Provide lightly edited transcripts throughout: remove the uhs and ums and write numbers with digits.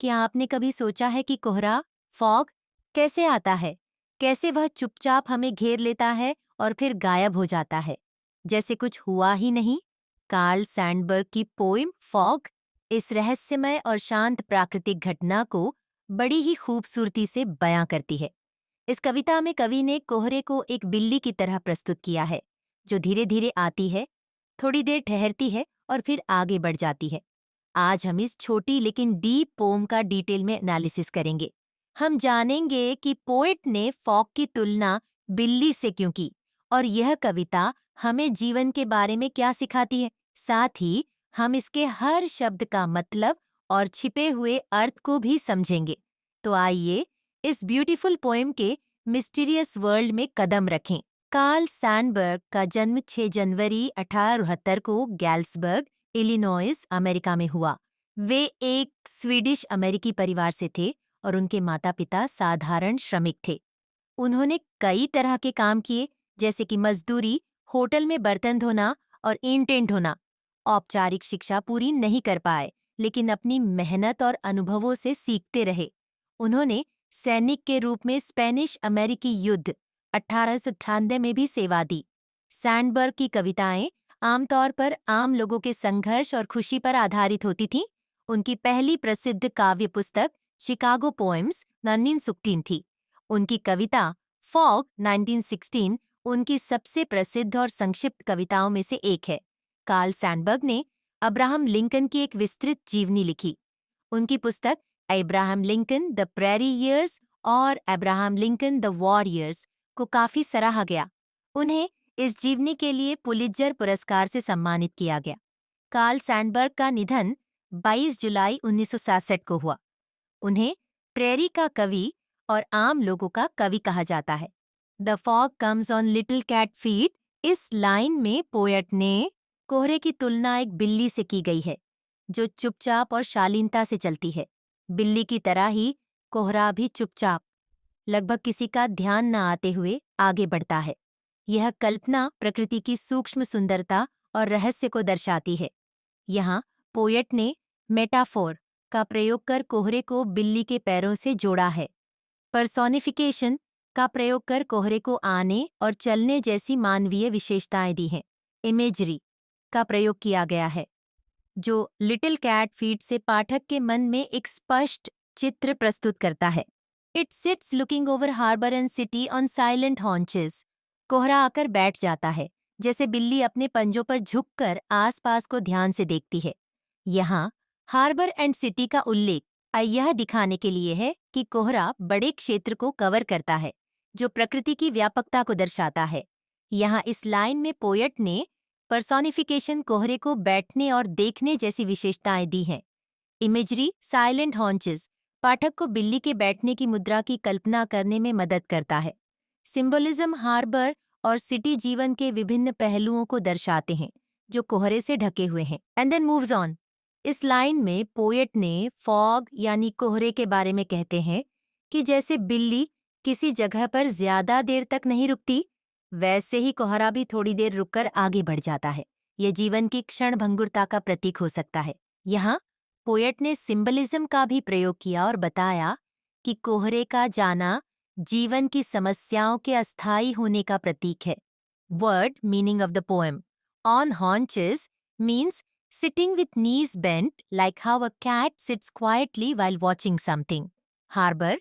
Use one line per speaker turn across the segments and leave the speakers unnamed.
क्या आपने कभी सोचा है कि कोहरा, फॉग, कैसे आता है? कैसे वह चुपचाप हमें घेर लेता है और फिर गायब हो जाता है, जैसे कुछ हुआ ही नहीं? कार्ल सैंडबर्ग की पोइम फॉग इस रहस्यमय और शांत प्राकृतिक घटना को बड़ी ही खूबसूरती से बयां करती है। इस कविता में कवि ने कोहरे को एक बिल्ली की तरह प्रस्तुत किया है, जो धीरे धीरे आती है, थोड़ी देर ठहरती है और फिर आगे बढ़ जाती है। आज हम इस छोटी लेकिन डीप पोम का डिटेल में एनालिसिस करेंगे। हम जानेंगे कि पोएट ने फॉग की तुलना बिल्ली से क्यों की और यह कविता हमें जीवन के बारे में क्या सिखाती है। साथ ही हम इसके हर शब्द का मतलब और छिपे हुए अर्थ को भी समझेंगे। तो आइए इस ब्यूटीफुल पोएम के मिस्टीरियस वर्ल्ड में कदम रखें। कार्ल सैंडबर्ग का जन्म 6 जनवरी 1872 को गैल्सबर्ग, इलिनॉइस, अमेरिका में हुआ। वे एक स्वीडिश अमेरिकी परिवार से थे और उनके माता-पिता साधारण श्रमिक थे। उन्होंने कई तरह के काम किए, जैसे कि मजदूरी, होटल में बर्तन धोना और ईंटें ढोना। औपचारिक शिक्षा पूरी नहीं कर पाए, लेकिन अपनी मेहनत और अनुभवों से सीखते रहे। उन्होंने सैनिक के रूप में स्पेनिश अमेरिकी युद्ध 1898 में भी सेवा दी। सैंडबर्ग की कविताएं आमतौर पर आम लोगों के संघर्ष और खुशी पर आधारित होती थीं। उनकी पहली प्रसिद्ध काव्य पुस्तक शिकागो पोएम्स 1916 थी। उनकी कविता फॉग 1916 उनकी सबसे प्रसिद्ध और संक्षिप्त कविताओं में से एक है। कार्ल सैंडबर्ग ने अब्राहम लिंकन की एक विस्तृत जीवनी लिखी। उनकी पुस्तक Abraham Lincoln the prairie years और Abraham Lincoln the war years को काफी सराहा गया। उन्हें इस जीवनी के लिए पुलित्जर पुरस्कार से सम्मानित किया गया। कार्ल सैंडबर्ग का निधन 22 जुलाई 1966 को हुआ। उन्हें प्रेरी का कवि और आम लोगों का कवि कहा जाता है। The fog comes on little cat feet, इस लाइन में पोएट ने कोहरे की तुलना एक बिल्ली से की गई है, जो चुपचाप और शालीनता से चलती है। बिल्ली की तरह ही कोहरा भी चुपचाप, लगभग किसी का ध्यान न आते हुए आगे बढ़ता है। यह कल्पना प्रकृति की सूक्ष्म सुंदरता और रहस्य को दर्शाती है। यहाँ पोएट ने मेटाफोर का प्रयोग कर कोहरे को बिल्ली के पैरों से जोड़ा है। पर्सोनिफिकेशन का प्रयोग कर कोहरे को आने और चलने जैसी मानवीय विशेषताएं दी हैं। इमेजरी का प्रयोग किया गया है, जो लिटिल कैट फीट से पाठक के मन में एक स्पष्ट चित्र प्रस्तुत करता है। It sits looking over harbour and city on silent haunches. कोहरा आकर बैठ जाता है, जैसे बिल्ली अपने पंजों पर झुककर आसपास को ध्यान से देखती है। यहाँ हार्बर एंड सिटी का उल्लेख यह दिखाने के लिए है कि कोहरा बड़े क्षेत्र को कवर करता है, जो प्रकृति की व्यापकता को दर्शाता है। यहाँ इस लाइन में पोएट ने पर्सोनिफिकेशन कोहरे को बैठने और देखने जैसी विशेषताएं दी हैं। इमेजरी साइलेंट हॉन्चेस पाठक को बिल्ली के बैठने की मुद्रा की कल्पना करने में मदद करता है। सिंबोलिज्म हार्बर और सिटी जीवन के विभिन्न पहलुओं को दर्शाते हैं, जो कोहरे से ढके हुए हैं। And then moves on. इस लाइन में पोएट ने फॉग यानी कोहरे के बारे में कहते हैं कि जैसे बिल्ली किसी जगह पर ज्यादा देर तक नहीं रुकती, वैसे ही कोहरा भी थोड़ी देर रुककर आगे बढ़ जाता है। यह जीवन की क्षणभंगुरता का प्रतीक हो सकता है। यहाँ पोएट ने सिंबलिज्म का भी प्रयोग किया और बताया कि कोहरे का जाना जीवन की समस्याओं के अस्थायी होने का प्रतीक है। Word meaning of the poem. On haunches means sitting with knees bent like how a cat sits quietly while watching something. Harbor,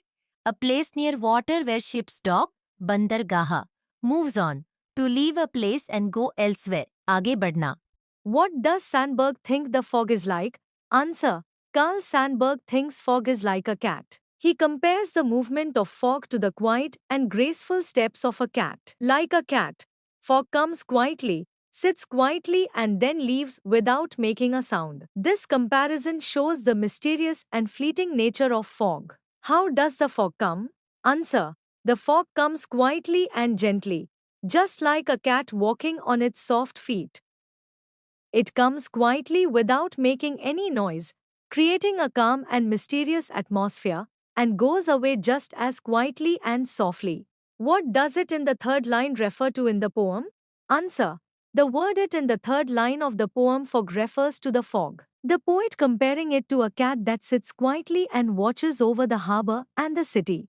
a place near water where ships dock. Bandargaha, moves on, to leave a place and go elsewhere. आगे बढ़ना.
What does Sandberg think the fog is like? Answer. Carl Sandberg thinks fog is like a cat. He compares the movement of fog to the quiet and graceful steps of a cat. Like a cat, fog comes quietly, sits quietly, and then leaves without making a sound. This comparison shows the mysterious and fleeting nature of fog. How does the fog come? Answer. The fog comes quietly and gently, just like a cat walking on its soft feet. It comes quietly without making any noise, creating a calm and mysterious atmosphere, and goes away just as quietly and softly. What does it in the third line refer to in the poem? Answer. The word it in the third line of the poem fog refers to the fog. the poet comparing it to a cat that sits quietly and watches over the harbor and the city.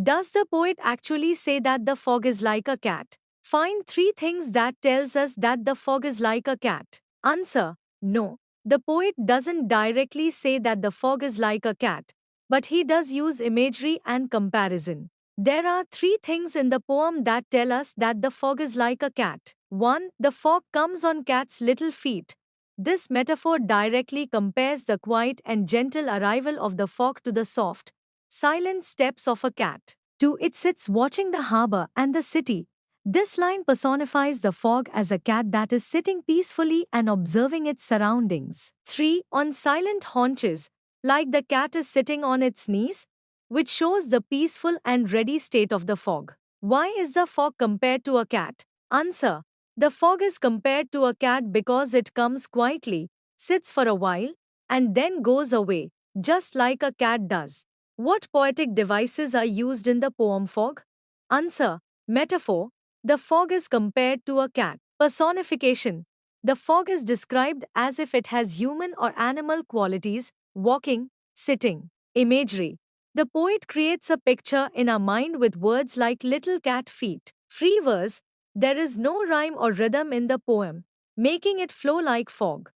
Does the poet actually say that the fog is like a cat? Find three things that tells us that the fog is like a cat. Answer: no. The poet doesn't directly say that the fog is like a cat, but he does use imagery and comparison. There are three things in the poem that tell us that the fog is like a cat. 1. The fog comes on cat's little feet. This metaphor directly compares the quiet and gentle arrival of the fog to the soft, silent steps of a cat. 2. It sits watching the harbor and the city. This line personifies the fog as a cat that is sitting peacefully and observing its surroundings. 3. On silent haunches, like the cat is sitting on its knees, which shows the peaceful and ready state of the fog. Why is the fog compared to a cat? Answer: the fog is compared to a cat because it comes quietly, sits for a while, and then goes away, just like a cat does. What poetic devices are used in the poem Fog? Answer: metaphor. The fog is compared to a cat. Personification. The fog is described as if it has human or animal qualities, walking, sitting. Imagery. The poet creates a picture in our mind with words like little cat feet. Free verse. There is no rhyme or rhythm in the poem, making it flow like fog.